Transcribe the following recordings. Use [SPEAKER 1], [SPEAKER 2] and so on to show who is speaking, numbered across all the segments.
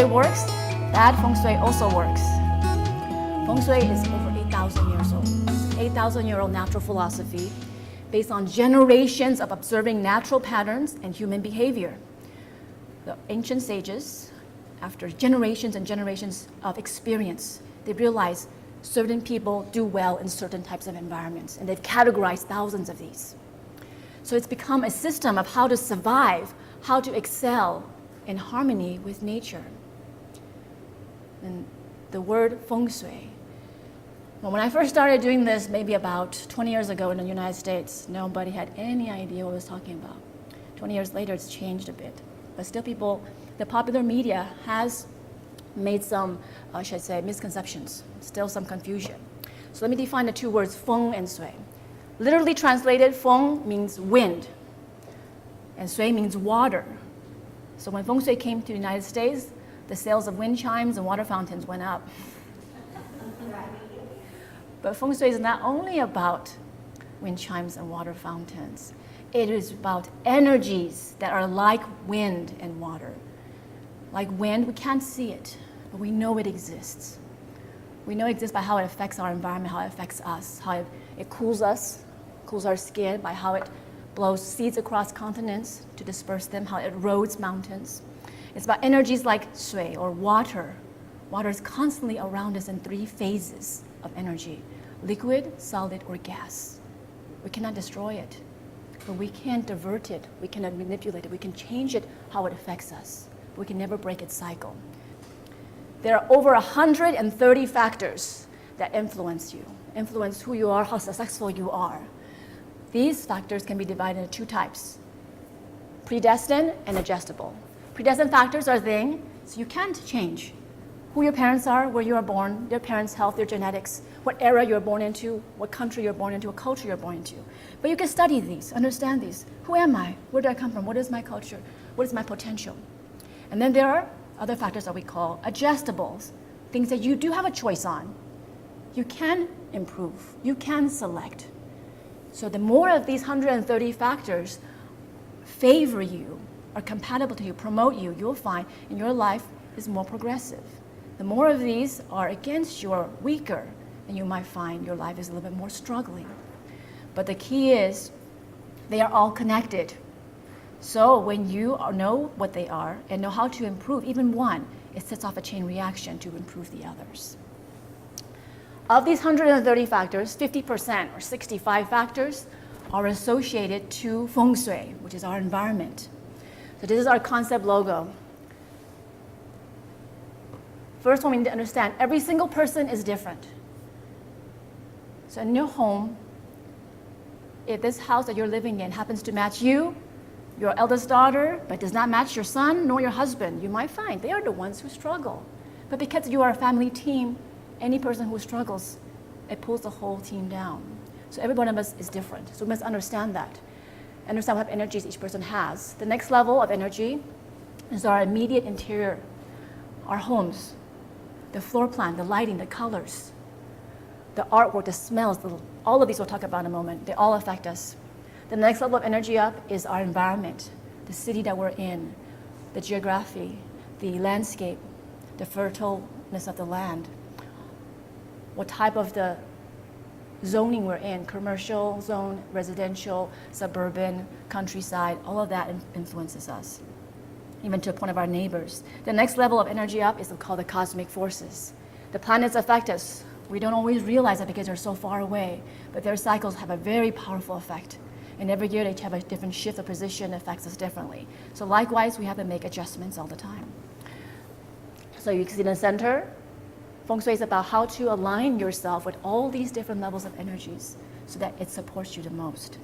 [SPEAKER 1] Shui works, bad Feng Shui also works. Feng Shui is over 8,000 years old. 8,000-year-old natural philosophy based on generations of observing natural patterns and human behavior. The ancient sages, after generations and generations of experience, they realized certain people do well in certain types of environments, and they've categorized thousands of these. So it's become a system of how to survive, how to excel in harmony with nature. And the word Feng Shui, well, when I first started doing this, maybe about 20 years ago in the United States, nobody had any idea what I was talking about. 20 years later, it's changed a bit. But still the popular media has made some, misconceptions, still some confusion. So let me define the two words, Feng and Shui. Literally translated, Feng means wind, and Shui means water. So when Feng Shui came to the United States, the sales of wind chimes and water fountains went up. But Feng Shui is not only about wind chimes and water fountains. It is about energies that are like wind and water. Like wind, we can't see it, but we know it exists. We know it exists by how it affects our environment, how it affects us, how it cools us, cools our skin, by how it blows seeds across continents to disperse them, how it erodes mountains. It's about energies like shui, or water. Water is constantly around us in three phases of energy: liquid, solid, or gas. We cannot destroy it, but we can divert it, we cannot manipulate it, we can change it how it affects us. We can never break its cycle. There are over 130 factors that influence you, influence who you are, how successful you are. These factors can be divided into two types: predestined and adjustable. Predestined factors are things you can't change. Who your parents are, where you are born, their parents' health, their genetics, what era you're born into, what country you're born into, what culture you're born into. But you can study these, understand these. Who am I? Where do I come from? What is my culture? What is my potential? And then there are other factors that we call adjustables, things that you do have a choice on. You can improve, you can select. So the more of these 130 factors favor you, are compatible to you, promote you, you'll find in your life is more progressive. The more of these are against you or weaker, then you might find your life is a little bit more struggling. But the key is they are all connected. So when you know what they are and know how to improve even one, it sets off a chain reaction to improve the others. Of these 130 factors, 50% or 65 factors are associated to Feng Shui, which is our environment. So this is our concept logo. First one, we need to understand every single person is different. So in your home, if this house that you're living in happens to match you, your eldest daughter, but does not match your son nor your husband, you might find they are the ones who struggle. But because you are a family team, any person who struggles, it pulls the whole team down. So every one of us is different. So we must understand that. Understand what energies each person has. The next level of energy is our immediate interior, our homes, the floor plan, the lighting, the colors, the artwork, the smells, all of these we'll talk about in a moment. They all affect us. The next level of energy up is our environment, the city that we're in, the geography, the landscape, the fertileness of the land, what type of the zoning we're in, commercial zone, residential, suburban, countryside, all of that influences us, even to a point of our neighbors. The next level of energy up is called the cosmic forces. The planets affect us. We don't always realize that because they're so far away, but their cycles have a very powerful effect. And every year they have a different shift of position that affects us differently. So likewise, we have to make adjustments all the time. So you can see in the center, Feng Shui is about how to align yourself with all these different levels of energies so that it supports you the most.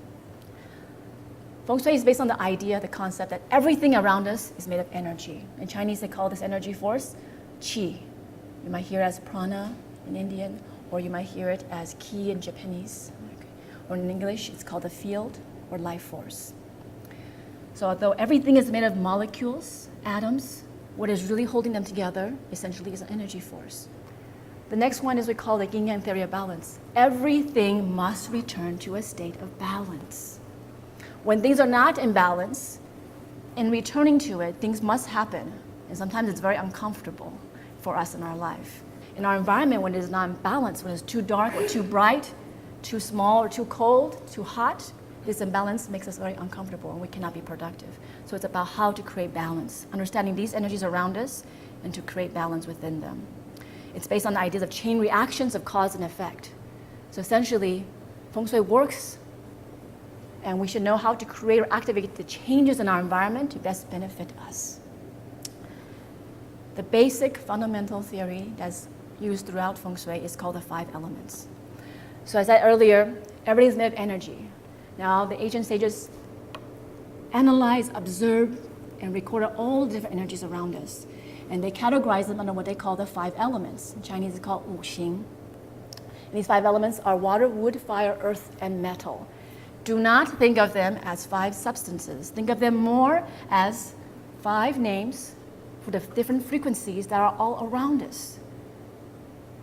[SPEAKER 1] Feng Shui is based on the idea, the concept that everything around us is made of energy. In Chinese, they call this energy force qi. You might hear it as prana in Indian, or you might hear it as ki in Japanese. Or in English, it's called the field or life force. So although everything is made of molecules, atoms, what is really holding them together essentially is an energy force. The next one is we call the yin-yang theory of balance. Everything must return to a state of balance. When things are not in balance, in returning to it, things must happen. And sometimes it's very uncomfortable for us in our life. In our environment, when it is not balanced, when it's too dark or too bright, too small or too cold, too hot, this imbalance makes us very uncomfortable and we cannot be productive. So it's about how to create balance, understanding these energies around us and to create balance within them. It's based on the ideas of chain reactions of cause and effect. So essentially, Feng Shui works, and we should know how to create or activate the changes in our environment to best benefit us. The basic fundamental theory that's used throughout Feng Shui is called the 5 elements. So as I said earlier, everything is made of energy. Now the ancient sages analyzed, observed, and recorded all the different energies around us. And they categorize them under what they call the 5 elements. In Chinese, it's called 五行. And these 5 elements are water, wood, fire, earth, and metal. Do not think of them as 5 substances. Think of them more as 5 names for the different frequencies that are all around us.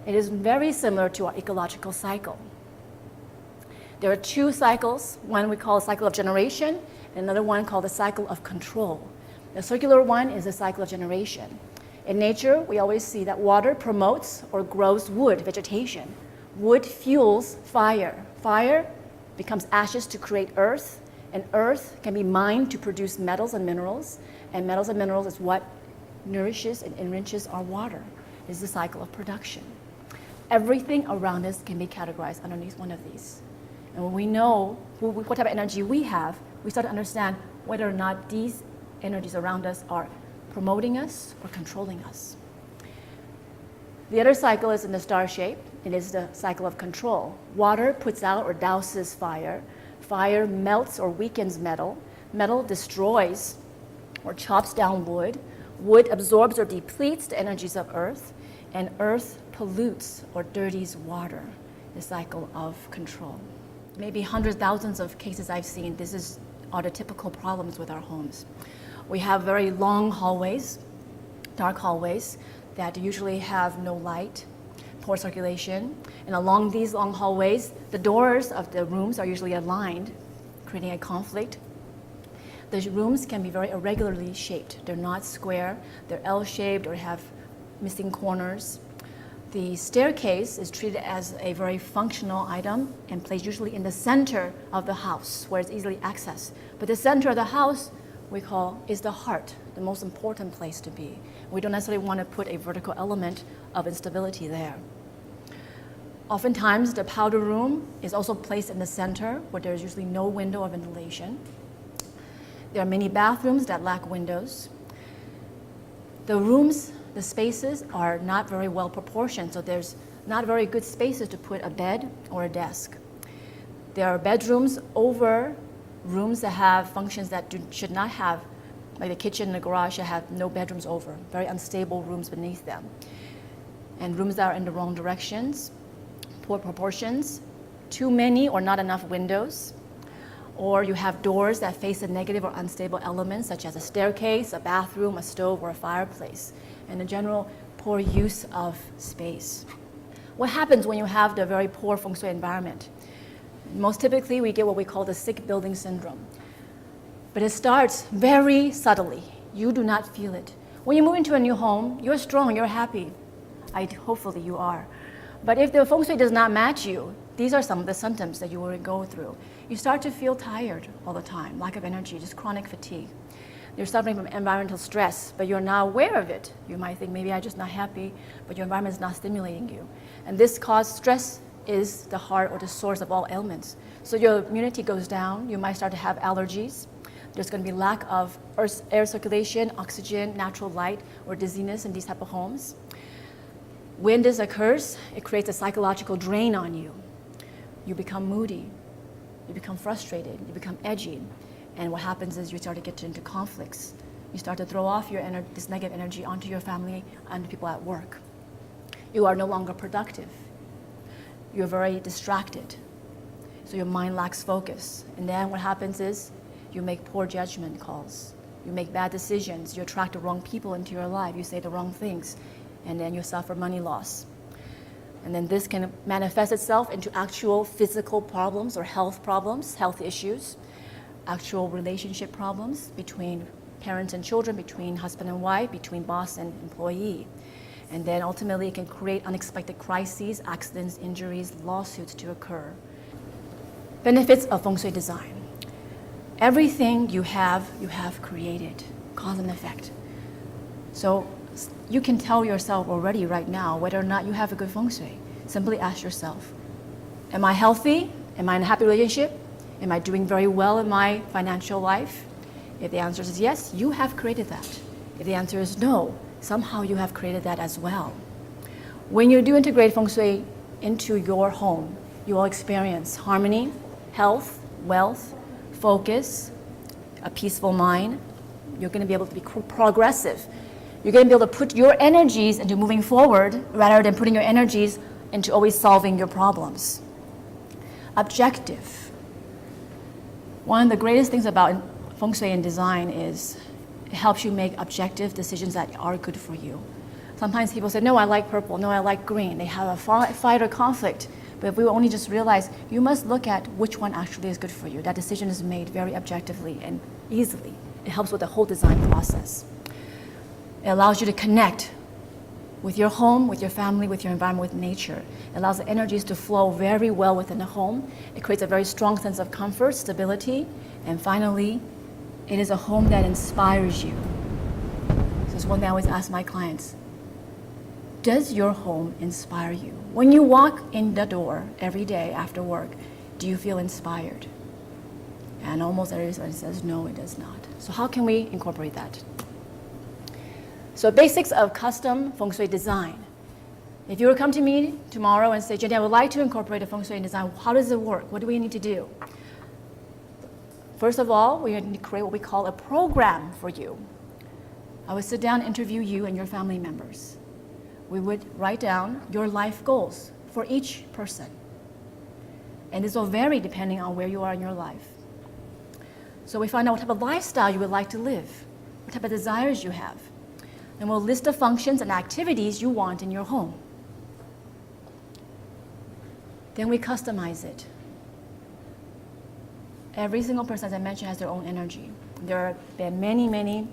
[SPEAKER 1] It is very similar to our ecological cycle. There are 2 cycles, one we call a cycle of generation, and another one called the cycle of control. The circular one is the cycle of generation. In nature, we always see that water promotes or grows wood, vegetation. Wood fuels fire. Fire becomes ashes to create earth, and earth can be mined to produce metals and minerals, and metals and minerals is what nourishes and enriches our water. This is the cycle of production. Everything around us can be categorized underneath one of these. And when we know what type of energy we have, we start to understand whether or not these energies around us are promoting us or controlling us. The other cycle is in the star shape. It is the cycle of control. Water puts out or douses fire. Fire melts or weakens metal. Metal destroys or chops down wood. Wood absorbs or depletes the energies of earth. And earth pollutes or dirties water, the cycle of control. Maybe hundreds, thousands of cases I've seen, are the typical problems with our homes. We have very long hallways, dark hallways, that usually have no light, poor circulation. And along these long hallways, the doors of the rooms are usually aligned, creating a conflict. The rooms can be very irregularly shaped. They're not square, they're L-shaped or have missing corners. The staircase is treated as a very functional item and placed usually in the center of the house where it's easily accessed. But the center of the house we call is the heart, the most important place to be. We don't necessarily want to put a vertical element of instability there. Oftentimes, the powder room is also placed in the center where there's usually no window of ventilation. There are many bathrooms that lack windows. The rooms, the spaces are not very well proportioned, so there's not very good spaces to put a bed or a desk. There are bedrooms over rooms that have functions that should not have, like the kitchen and the garage, that have no bedrooms over, very unstable rooms beneath them. And rooms that are in the wrong directions, poor proportions, too many or not enough windows, or you have doors that face a negative or unstable elements such as a staircase, a bathroom, a stove, or a fireplace, and in general, poor use of space. What happens when you have the very poor Feng Shui environment? Most typically, we get what we call the sick building syndrome. But it starts very subtly. You do not feel it. When you move into a new home, you're strong, you're happy. Hopefully you are. But if the Feng Shui does not match you, these are some of the symptoms that you will go through. You start to feel tired all the time, lack of energy, just chronic fatigue. You're suffering from environmental stress, but you're not aware of it. You might think, maybe I'm just not happy, but your environment is not stimulating you. And this causes stress is the heart or the source of all ailments. So your immunity goes down, you might start to have allergies. There's going to be lack of air circulation, oxygen, natural light, or dizziness in these type of homes. When this occurs, it creates a psychological drain on you. You become moody, you become frustrated, you become edgy. And what happens is you start to get into conflicts. You start to throw off this negative energy onto your family and the people at work. You are no longer productive. You're very distracted. So your mind lacks focus. And then what happens is you make poor judgment calls. You make bad decisions. You attract the wrong people into your life. You say the wrong things. And then you suffer money loss. And then this can manifest itself into actual physical problems or health problems, health issues, actual relationship problems between parents and children, between husband and wife, between boss and employee. And then ultimately it can create unexpected crises, accidents, injuries, lawsuits to occur. Benefits of Feng Shui design. Everything you have created, cause and effect. So you can tell yourself already right now whether or not you have a good Feng Shui. Simply ask yourself, am I healthy? Am I in a happy relationship? Am I doing very well in my financial life? If the answer is yes, you have created that. If the answer is no, somehow you have created that as well. When you do integrate Feng Shui into your home, you will experience harmony, health, wealth, focus, a peaceful mind. You're going to be able to be progressive. You're going to be able to put your energies into moving forward rather than putting your energies into always solving your problems. Objective. One of the greatest things about Feng Shui and design is it helps you make objective decisions that are good for you. Sometimes people say, no, I like purple, no, I like green. They have a fight or conflict. But if we only just realize, you must look at which one actually is good for you. That decision is made very objectively and easily. It helps with the whole design process. It allows you to connect with your home, with your family, with your environment, with nature. It allows the energies to flow very well within the home. It creates a very strong sense of comfort, stability, and finally, it is a home that inspires you. So it's one thing I always ask my clients. Does your home inspire you? When you walk in the door every day after work, do you feel inspired? And almost everybody says, no, it does not. So how can we incorporate that? So basics of custom Feng Shui design. If you were to come to me tomorrow and say, Jenny, I would like to incorporate a Feng Shui design, how does it work? What do we need to do? First of all, we need to create what we call a program for you. I would sit down and interview you and your family members. We would write down your life goals for each person. And this will vary depending on where you are in your life. So we find out what type of lifestyle you would like to live, what type of desires you have. And we'll list the functions and activities you want in your home. Then we customize it. Every single person, as I mentioned, has their own energy. There have been many,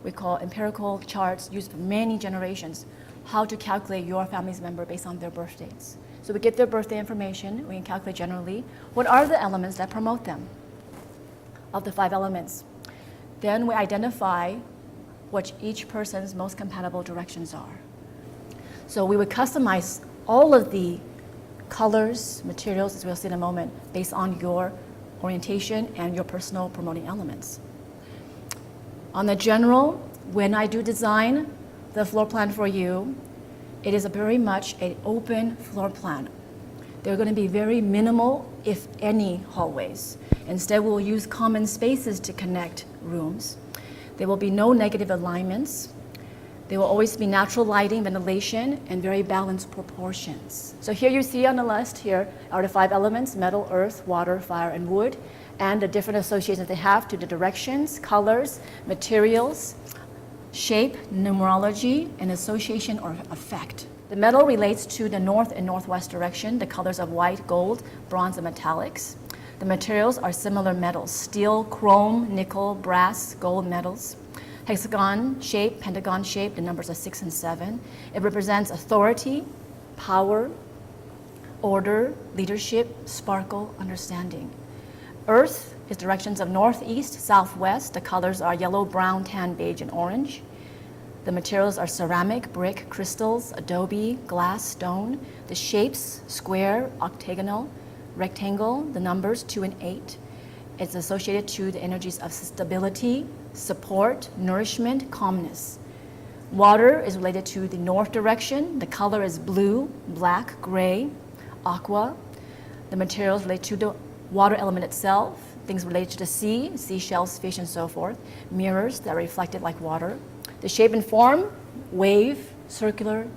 [SPEAKER 1] we call empirical charts used for many generations, how to calculate your family's member based on their birth dates. So we get their birthday information, we can calculate generally, what are the elements that promote them of the 5 elements. Then we identify what each person's most compatible directions are. So we would customize all of the colors, materials, as we'll see in a moment, based on your orientation and your personal promoting elements. On the general, when I do design the floor plan for you, it is very much an open floor plan. There are going to be very minimal, if any, hallways. Instead, we'll use common spaces to connect rooms. There will be no negative alignments. There will always be natural lighting, ventilation, and very balanced proportions. So here you see on the list here are the 5 elements: metal, earth, water, fire, and wood, and the different associations they have to the directions, colors, materials, shape, numerology, and association or effect. The metal relates to the north and northwest direction, the colors of white, gold, bronze, and metallics. The materials are similar metals: steel, chrome, nickel, brass, gold metals. Hexagon shape, pentagon shape, the numbers are 6 and 7. It represents authority, power, order, leadership, sparkle, understanding. Earth is directions of northeast, southwest. The colors are yellow, brown, tan, beige, and orange. The materials are ceramic, brick, crystals, adobe, glass, stone. The shapes, square, octagonal, rectangle, the numbers 2 and 8. It's associated to the energies of stability, support, nourishment, calmness. Water is related to the north direction. The color is blue, black, gray, aqua. The materials relate to the water element itself, things related to the sea, seashells, fish, and so forth. Mirrors that are reflected like water. The shape and form, wave, circular,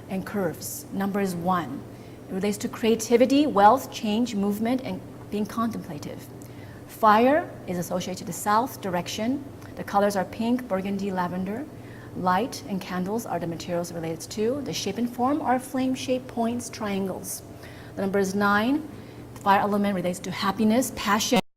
[SPEAKER 1] and curves. Number is 1. It relates to creativity, wealth, change, movement, and being contemplative. Fire is associated to the south direction. The colors are pink, burgundy, lavender. Light and candles are the materials related to. The shape and form are flame-shaped points, triangles. The number is 9. The fire element relates to happiness, passion,